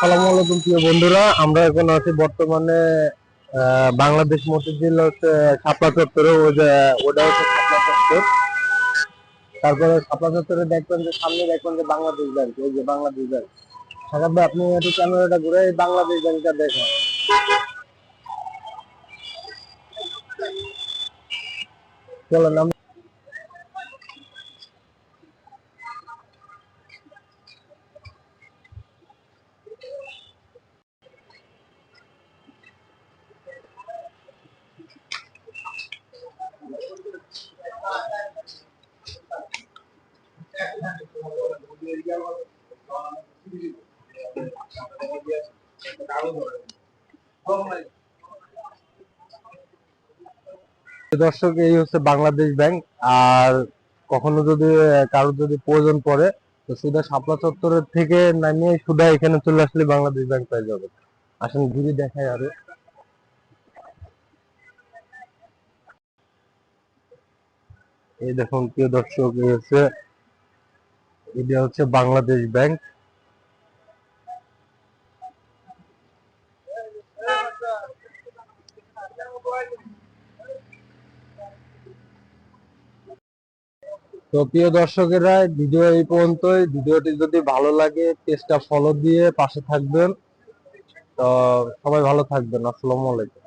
আসসালামু আলাইকুম প্রিয় বন্ধুরা, আমরা এখন আছি বর্তমানে বাংলাদেশ মতিঝিল হচ্ছে শাপলা চত্বরে। ওই যে ওটা হচ্ছে শাপলা চত্বর। তারপরে শাপলা চত্বরে দেখবেন যে সামনে দেখবেন যে বাংলাদেশ ব্যাংক, ওই যে বাংলাদেশ ব্যাংক। সাকাত ভাই, আপনি একটু ক্যামেরাটা ঘুরে এই বাংলাদেশ ব্যাংকটা দেখেন। চলেন আমরা। দর্শক, এই হচ্ছে বাংলাদেশ ব্যাংক। আর কখনো যদি কারোর যদি প্রয়োজন পড়ে, তো সুদা শাপলা চত্বরের থেকে নামিয়ে সুদা এখানে চলে আসলে বাংলাদেশ ব্যাংক পেয়ে যাবে। আসলে ঘুরে দেখায় আরো। এই দেখুন প্রিয় দর্শক, এটা হচ্ছে বাংলাদেশ ব্যাংক। তো প্রিয় দর্শকেরা, ভিডিও এই পর্যন্তই। ভিডিওটি যদি ভালো লাগে পেজটা ফলো দিয়ে পাশে থাকবেন। তো সবাই ভালো থাকবেন। আসসালামু আলাইকুম।